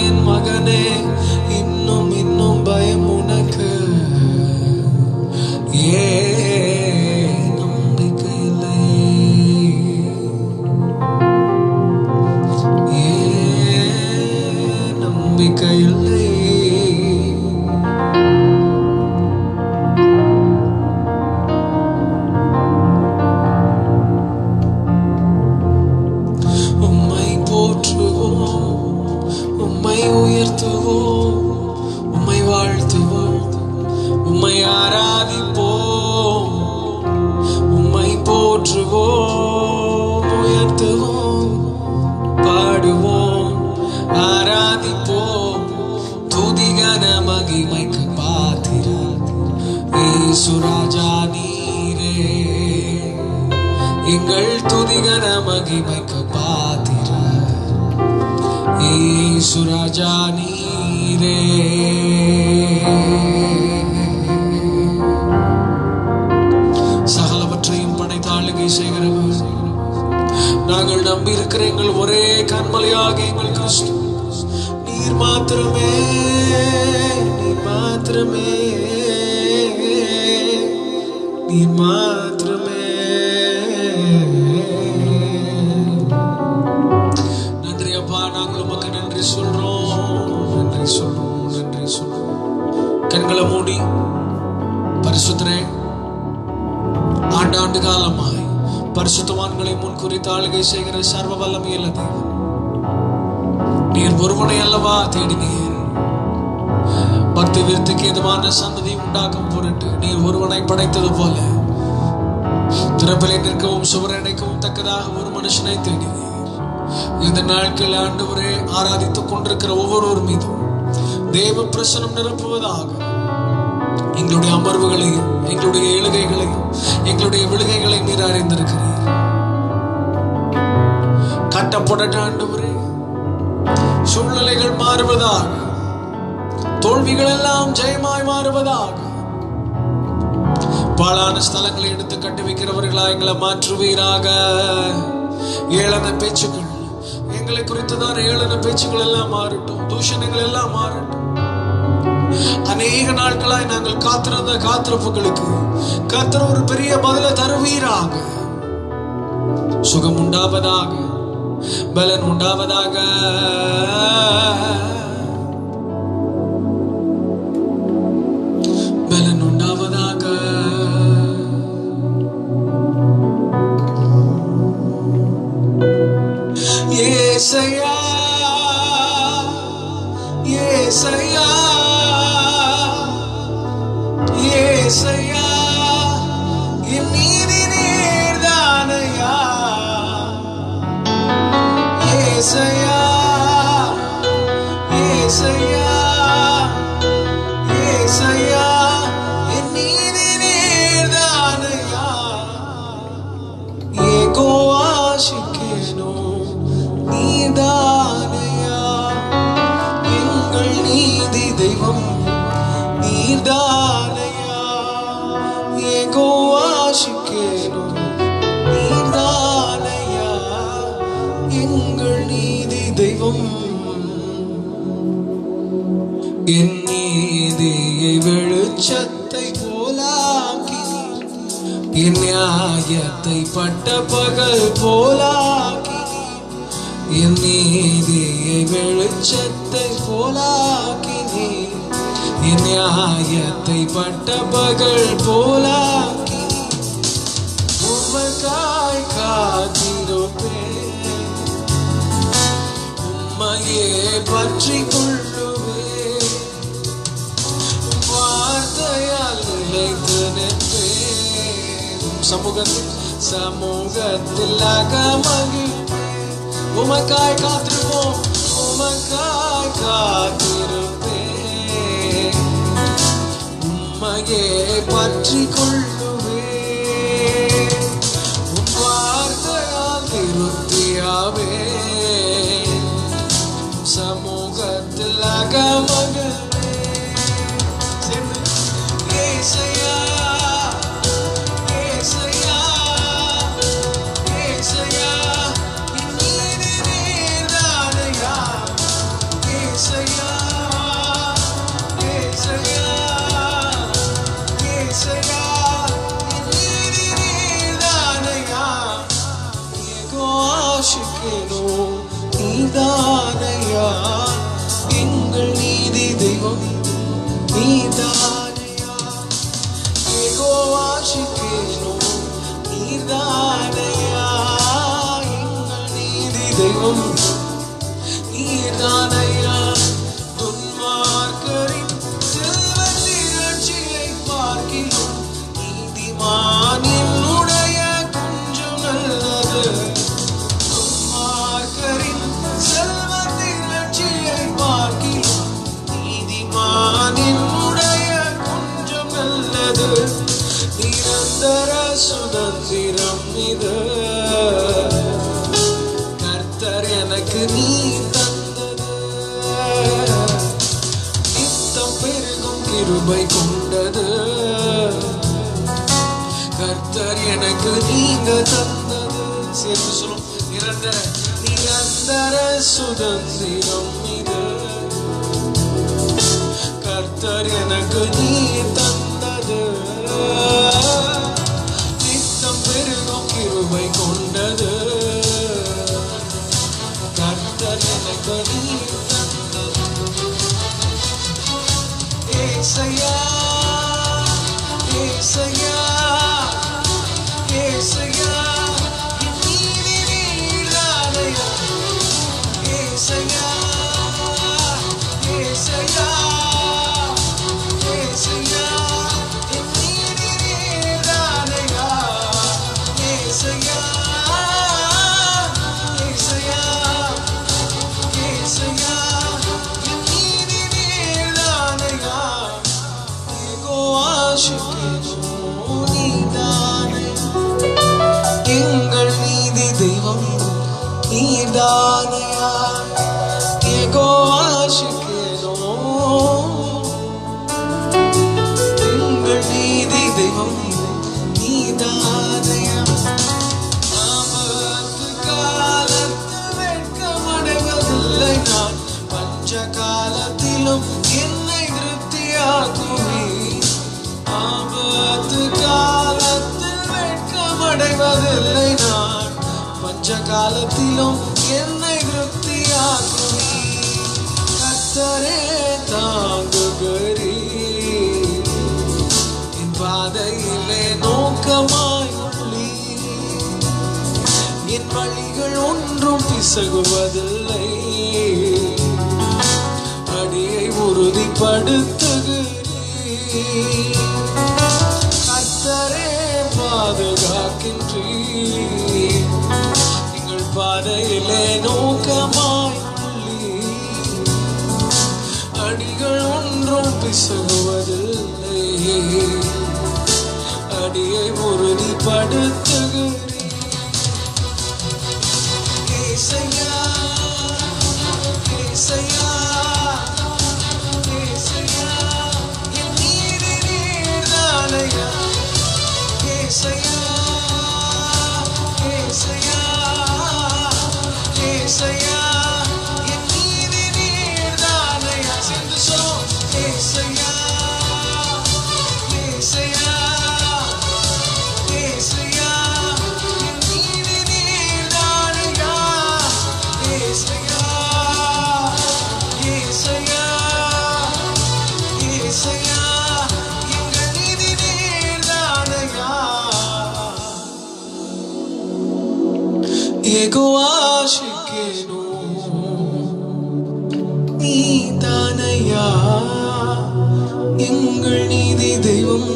என் மகனே இன்னும் இன்னும் பயம் உனக்கு நம்பிக்கை இல்லை நம்பிக்கை இல்லை உம்மை போற்றுவோம் உம்மை உயர்த்துவோம் உம்மை வாழ்த்துவோம் உம்மை ஆராதிப்போம் உம்மை போற்றுவோம் உயர்த்துவோம் பாடுவோம் ஆராதிப்போம் துதிகன மகிமைக்கு பாத்திரர் இயேசு ராஜா நீரே எங்கள் துதிகன மகிமைக்கு பாத்திரர் இயேசு ராஜா நீரே சகலவற்றையும் படைத்தாளுகை செய்கிறவர் நாங்கள் நம்பி இருக்கிற எங்கள் ஒரே கண்மலையாக எங்கள் கிறிஸ்து நீர் மாத்திரமே நீர் மாத்திரமே நீர் மாத்திரமே நன்றி அப்பா நாங்கள் உமக்கு நன்றி சொல்றோம் நன்றி சொல்றோம் நன்றி சொல்றோம் கண்களை மூடி பரிசுத்தரே ஆண்டாண்டு காலமாய் பரிசுத்தவான்களை முன்குறித்து ஆளுகை செய்கிற சர்வ வல்லமையுள்ள தேவன் நீர் ஒருவனை அல்லவா தேடினீர் பக்தி விருத்திக்கு எதுவான சந்ததி உண்டாக்கும் பொருட்டு நீர் ஒருவனை படைத்தது போல திறப்பிலை நிற்கவும் சுவரணைக்கவும் தக்கதாக ஒரு மனுஷனை தேடினீர் இந்த நாட்கள் ஆண்டவரே ஆராதித்துக் கொண்டிருக்கிற ஒவ்வொருவர் மீதும் தேவ பிரசனம் நிரப்புவதாக எங்களுடைய அமர்வுகளையும் எங்களுடைய எழுகைகளையும் எங்களுடைய விழுகைகளையும் நீர் அறிந்திருக்கிறீர் கட்டப்பட்ட ஆண்டவரே சூழ்நிலைகள் மாறுவதாக தோல்விகள் எல்லாம் ஜெயமாய் மாறுவதாக பாழான ஸ்தலங்களை எடுத்து கட்டி வைக்கிறவர்களா எங்களை மாற்றுவீராக ஏளன பேச்சுக்கள் எங்களை குறித்துதான் ஏளன பேச்சுக்கள் எல்லாம் மாறட்டும் தூஷணங்கள் எல்லாம் மாறட்டும் அநேக நாட்களாய் நாங்கள் காத்திருந்த காத்திருப்புகளுக்கு கர்த்தர் ஒரு பெரிய பதிலை தருவீராக சுகம் உண்டாவதாக பலன் உண்டாவதாக பலன் உண்டாவதாக ஏசையா ஏசையா ஏசையா என் நீதி நீர்தானையா ஏசையா ஏசையா ஏசையா என் நீதி வெளிச்சத்தை போலாக்கி என் நியாயத்தை பட்ட பகல் போலாக்கி என் நீதியை வெளிச்சத்தை போலாக்கி என் நியாயத்தை பட்ட பகல் போலாக்கி உமக்காய் காத்திருப்பேன் உம்மையே பற்றி கொள்ளுவேன் வார்த்தையால் நிலைத்து நிற்பேன் சமூகத்தில் அகமகிழ்வேன் உமக்காய் காத்திருப்போம் உமக்காய் காத்திருப்பேன் உம்மையே பற்றி கொள்ளுவேன் உம் வார்த்தையால் திருப்தியாவே சமூகத்தில் அகமகிழ்வேன் ஏசையா ஏசையா ஏசையா என் நீதி நீர்தானையா ஏசையா ஏசையா ஏசையா என் நீதி நீர்தானையா ஏகோ ஆஷிக்கேனோ நீதானையா எங்கள் நீதி தெய்வம் நீதானையா ஏகோ ஆஷிக்கேனோ நீதானையா எங்கள் நீதி தெய்வம் நீதானையா துன்மார்க்கரின் செல்வத் திரட்சியை பார்க்கிலும் நீதிமான் என்னுடைய கொஞ்சம் நல்லது துன்மார்க்கரின் செல்வத் திரட்சியை பார்க்கிலும் நீதிமான் என்னுடைய கொஞ்சம் நல்லது நிரந்தர சுதந்திரம் இது கர்த்தர் எனக்கு நீ தந்தது நித்தம் பெருகும் கிருபை கொண்டது கர்த்தர் எனக்கு நீங்க தந்தது சேர்த்து சொல்லும் நிரந்தர சுதந்திரம் இது கர்த்தர் எனக்கு நீ தந்தது நித்தம் பெருகும் கிருபை கொண்டது கர்த்தர் எனக்கு நீ தந்தது ஏசையா ஏசையா ஏசையா என் நீதி நீர்தானையா ஏசையா ஏசையா ஏசையா என் நீதி நீர்தானையா ஏசையா ஏசையா ஏசையா என் நீதி நீர்தானையா ஏகோ ஆஷிக்கேனோ நீதானையா எங்கள் நீதி தெய்வம் நீதானையா ஏகோ ஆஷிக்கேனோ எங்கள் நீதி தெய்வம் நீதானையா ஆபத்து காலத்தில் வெட்கமடைவதில்லை நான் பஞ்ச காலத்திலும் என்னை திருப்தியாக்குவே ஆபத்து காலத்தில் வெட்கமடைவதில்லை நான் பஞ்ச காலத்திலும் என்னை திருப்தியாக்குவே கர்த்தரே தாங்குகிறீ என் பாதையிலே நோக்கமாய் என் வழிகள் ஒன்றும் பிசகுவதில்லை அடியை உறுதிப்படுத்துகிறீ கர்த்தரே பாதுகாக்கின்றீ எங்கள் பாதையிலே நோக்கமாய் அடிகள் ஒன்றும் பிசகுவதில்லை அடியை உறுதிப்படுத்துகிறீ ஏசையா ஏசையா ஏசையா என் நீதி நீர்தானையா ஏசையா ஏசையா ஏசையா என் நீதி நீர்தானையா சேர்ந்து சொல்லும் ஏசையா ஏகோவாசிக்கேனோ நீதானையா எங்கள் நீதி தெய்வம்.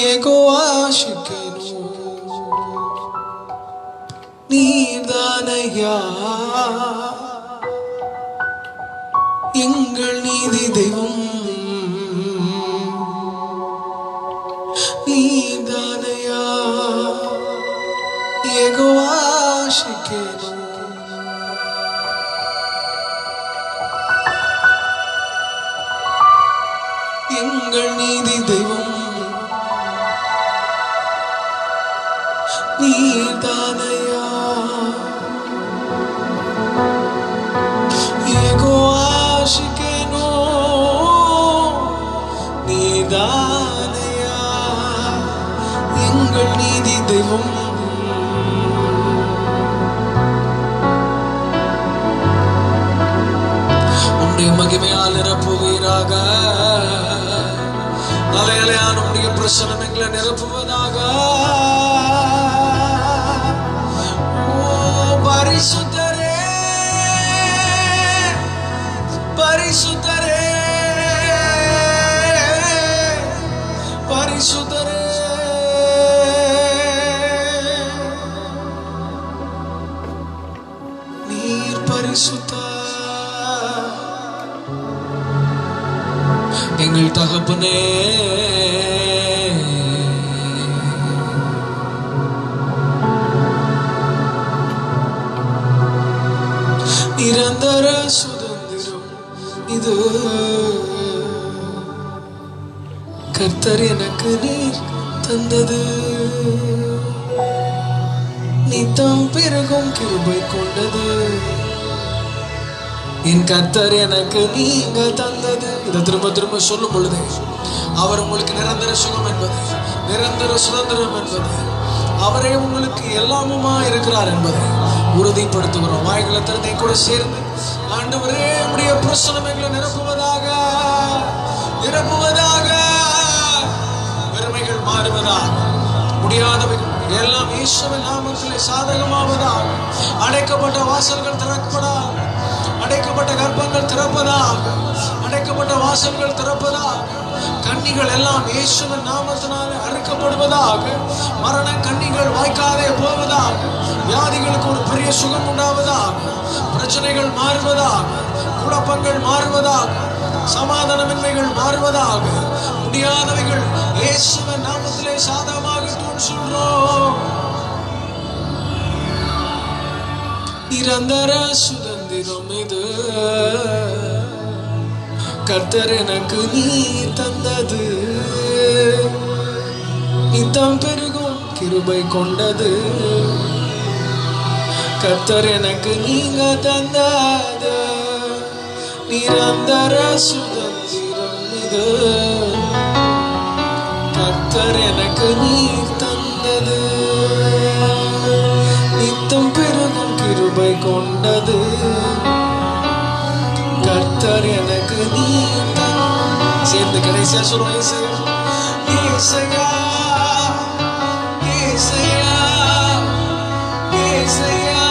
ஏகோவாசிக்கேனோ நீதானையா எங்கள் நீதி தெய்வம். நீதானையா ஏகோவாசிக்கேனோ எங்கள் நீதி தெய்வம். நீதானையா ஏகோவாசிக்கேனோ நீதானையா எங்கள் நீதி தெய்வம். உம்முடைய மகிமையால் நிரப்புவீராக. அலையலையான உம்முடைய பிரசன்னம் எங்களை நிரப்புவதாக. பரிசுத்தரே பரிசுத்தரே பரிசுத்தரே நீர் பரிசுத்தர் எங்கள் தகப்பனே. நிரந்தர சுதந்திரம் இது கர்த்தர் எனக்கு நீர் தந்தது. நித்தம் பெருகும் கிருபை கொண்டது. என் கர்த்தர் எனக்கு நீங்க தந்தது. இதை திரும்ப திரும்ப சொல்லும் பொழுது அவர் உங்களுக்கு நிரந்தர சுகம் என்பது, நிரந்தர சுதந்திரம் என்பது, அவரே உங்களுக்கு எல்லாமுமா இருக்கிறார் என்பதை உறுதிப்படுத்துகிறோம். வாய்களை திறத்தை கூட சேர்ந்து ஆண்டவரே உம்முடைய பிரசன்னம் எங்களை நிரப்புவதாக, நிரப்புவதாக. பெருமைகள் மாறுவதாக, முடியாதவைகள் எல்லாம் இயேசுவின் நாமத்திலே சாதகமாவதாக. அடைக்கப்பட்ட வாசல்கள் திறக்கப்படாக, அடைக்கப்பட்ட கர்ப்பங்கள் திறப்பதாக, அடைக்கப்பட்ட வாசல்கள் திறப்பதாக. கண்ணிகள் எல்லாம் இயேசுவின் நாமத்தினாலே அறுக்கப்படுவதாக. மரண கண்ணிகள் வாய்க்காதே போவதாக. வியாதிகளுக்கு ஒரு பெரிய சுகம் உண்டாவதாக. பிரச்சனைகள் மாறுவதாக, குழப்பங்கள் மாறுவதாக, சமாதானமின்மைகள் மாறுவதாக. முடியாதவைகள் இயேசுவின் நாமத்திலே சாதகமாகட்டும் சொல்றோம். நிரந்தர சுதந்திரம் இது கர்த்தர் எனக்கு நீர் தந்தது. நித்தம் பெருகும் கிருபை கொண்டது. கர்த்தர் எனக்கு நீங்க தந்தது. நிரந்தர சுதந்திரம் இது கர்த்தர் எனக்கு நீர் தந்தது. நித்தம் பெருகும் கிருபை கொண்டது. கர்த்தர் எனக்கு நீர் சேர்ந்து கடைசியா சொல்லுவோம். ஏசையா ஏசையா ஏசையா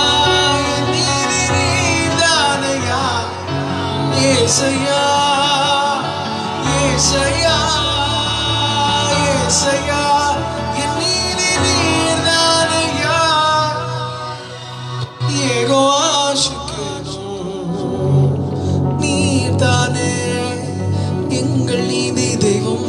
என் நீதி நீர்தானையா. ஏசையா ஏசையா ஏசையா என் நீதி நீர்தானையா. ஏகோவாசிக்கேனோ நீர்தானே எங்கள் நீதி தெய்வம்.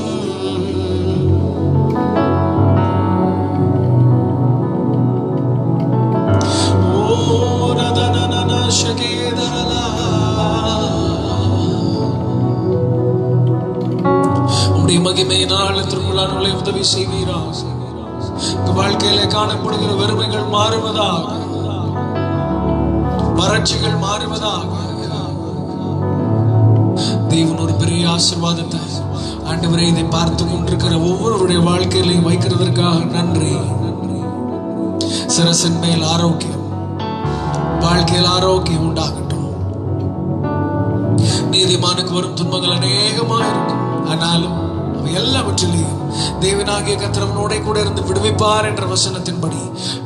உம்முடைய மகிமையினால் திருக்குள்ளான் உங்களை உதவி செய்வீராக. வாழ்க்கையிலே காணப்படுகிற வறுமைகள் மாறுவதாக, வறட்சிகள் மாறுவதாக. தேவன் ஒரு பெரிய ஆசீர்வாதத்தை ஆண்டவரே இதை பார்த்து கொண்டிருக்கிற ஒவ்வொருவருடைய வாழ்க்கையிலையும் வைக்கிறதற்காக நன்றி. சிரசின் மேல் ஆரோக்கியம், வாழ்க்கையில் ஆரோக்கியம் உண்டாகட்டும். நீதிமானுக்கு வரும் துன்பங்கள் அநேகமாக இருக்கும், ஆனாலும் எல்லாவற்றிலேயும் தேவனாகிய கர்த்தரவனோட கூட இருந்து விடுவிப்பார் என்ற வசனத்தின்படி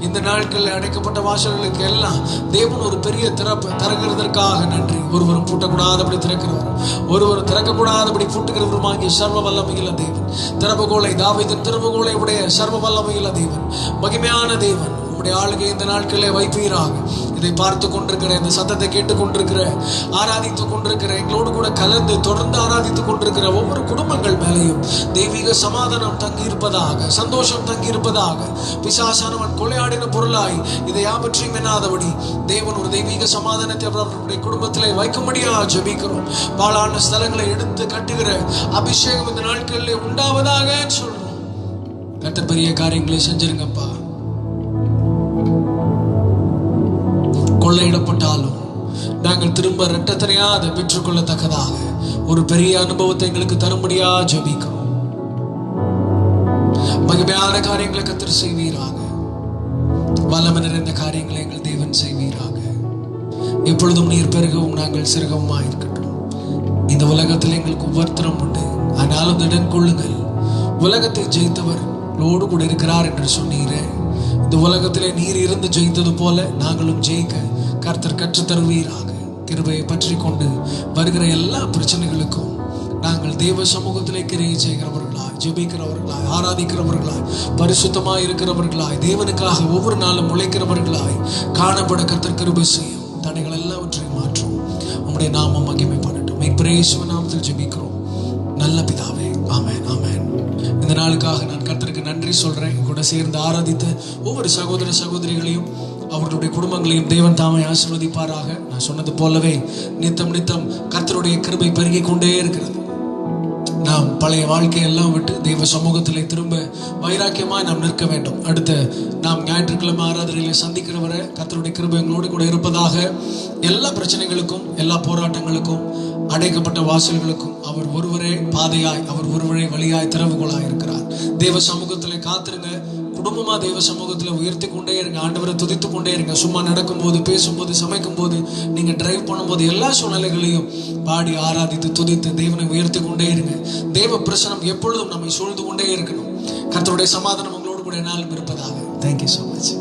இந்த நாட்களில் அடைக்கப்பட்ட வாசல்களுக்கு எல்லாம் தேவன் ஒரு பெரிய திறப்பு திறக்கிறதற்காக நன்றி. ஒருவரும் பூட்டக்கூடாதபடி திறக்கிறவர், ஒருவரும் திறக்கக்கூடாதபடி பூட்டுகிறவருமாகிய சர்வ வல்லமையுள்ள தேவன், திறவுகோலை தாவீதின் திறவுகோலை உடைய சர்வ வல்லமையுள்ள தேவன், மகிமையான தேவன் உம்முடைய ஆளுகை இந்த நாட்களிலே வைப்பீராக. இதை பார்த்து கொண்டிருக்கிற, இந்த சத்தத்தை கேட்டுக் கொண்டிருக்கிற, ஆராதித்துக் கொண்டிருக்கிற, எங்களோடு கூட கலந்து தொடர்ந்து ஆராதித்துக் கொண்டிருக்கிற ஒவ்வொரு குடும்பங்கள் மேலேயும் தெய்வீக சமாதானம் தங்கி இருப்பதாக, சந்தோஷம் தங்கி இருப்பதாக. பிசாசானவன் கொலையாடின பொருளாய் இதை யாவற்றையும் எண்ணாதபடி தேவன் ஒரு தெய்வீக சமாதானத்தை அவருடைய குடும்பத்திலே வைக்கும்படியா ஜெபிக்கிறோம். பாழான ஸ்தலங்களை எடுத்து கட்டுகிற அபிஷேகம் இந்த நாட்களிலே உண்டாவதாக சொல்றோம். கர்த்தர் பெரிய காரியங்களை செஞ்சிருங்கப்பா. கொள்ளையிடப்பட்டாலும் நாங்கள் திரும்ப இரட்டத்தனையாக பெற்றுக்கொள்ளத்தக்கதாக ஒரு பெரிய அனுபவத்தை எங்களுக்கு தரும்படியா ஜெபிக்கிறோம். மகிமையான காரியங்களை கர்த்தர் செய்வீராக. வல்லமை நிறைந்த காரியங்களை எங்கள் தேவன் செய்வீராக. எப்பொழுதும் நீர் பெருகவும் நாங்கள் சிறுகவுமாய் இருக்கட்டும். இந்த உலகத்தில் எங்களுக்கு உபத்திரம் உண்டு, ஆனாலும் திடன் கொள்ளுங்கள், உலகத்தை ஜெயித்தவர் லோடு கூட இருக்கிறார் என்று சொன்னீரே. இந்த உலகத்திலே நீர் இருந்து ஜெயித்தது போல நாங்களும் ஜெயிக்க கர்த்தர் கற்றுத் தருவீராக. கிருபையை பற்றி கொண்டு வருகிற எல்லா பிரச்சனைகளுக்கும் நாங்கள் தேவ சமூகத்திலே கிரியை செய்கிறவர்களாய், ஜெபிக்கிறவர்களாய், ஆராதிக்கிறவர்களாய், பரிசுத்தமாய் இருக்கிறவர்களாய், தேவனுக்காக ஒவ்வொரு நாளும் உழைக்கிறவர்களாய் காணப்பட கர்த்தர் கிருபை செய்யும். தடைகள் எல்லாவற்றையும் மாற்றும். உம்முடைய நாமம் மகிமைப்படட்டும். இயேசுவின் நாமத்தில் ஜெபிக்கிறோம் நல்ல பிதாவே, ஆமென், ஆமென். இந்த நாளுக்காக நான் கர்த்தருக்கு நன்றி சொல்றேன். கூட சேர்ந்து ஆராதித்த ஒவ்வொரு சகோதர சகோதரிகளையும் அவர்களுடைய குடும்பங்களையும் தேவன் தாமே ஆசீர்வதிப்பாராக. நான் சொன்னது போலவே நித்தம் நித்தம் கர்த்தருடைய கிருபை பெருகிக் கொண்டே இருக்கிறது. நாம் பழைய வாழ்க்கையெல்லாம் விட்டு தெய்வ சமூகத்திலே திரும்ப வைராக்கியமாய் நாம் நிற்க வேண்டும். அடுத்த நாம் ஞாயிற்றுக்கிழமை ஆராதனையிலே சந்திக்கிற வரை கர்த்தருடைய கிருபை எங்களோடு கூட இருப்பதாக. எல்லா பிரச்சனைகளுக்கும், எல்லா போராட்டங்களுக்கும், அடைக்கப்பட்ட வாசல்களுக்கும் அவர் ஒருவரே பாதையாய், அவர் ஒருவரே வழியாய், திறவுகோலாய் இருக்கிறார். தேவ சமூகத்திலே காத்திருங்க. குடும்பமா தேவ சமூகத்தில் உயர்த்தி கொண்டே இருங்க. ஆண்டவரை துதித்து கொண்டே இருங்க. சும்மா நடக்கும்போது, பேசும்போது, சமைக்கும் போது, நீங்க டிரைவ் பண்ணும்போது, எல்லா சூழ்நிலைகளையும் பாடி ஆராதித்து துதித்து தேவனை உயர்த்தி கொண்டே இருங்க. தேவ பிரசனம் எப்பொழுதும் நம்மை சூழ்ந்து கொண்டே இருக்கணும். கர்த்தருடைய சமாதானம் உங்களோடு கூட என்னாலும் இருப்பதாக. Thank you so much.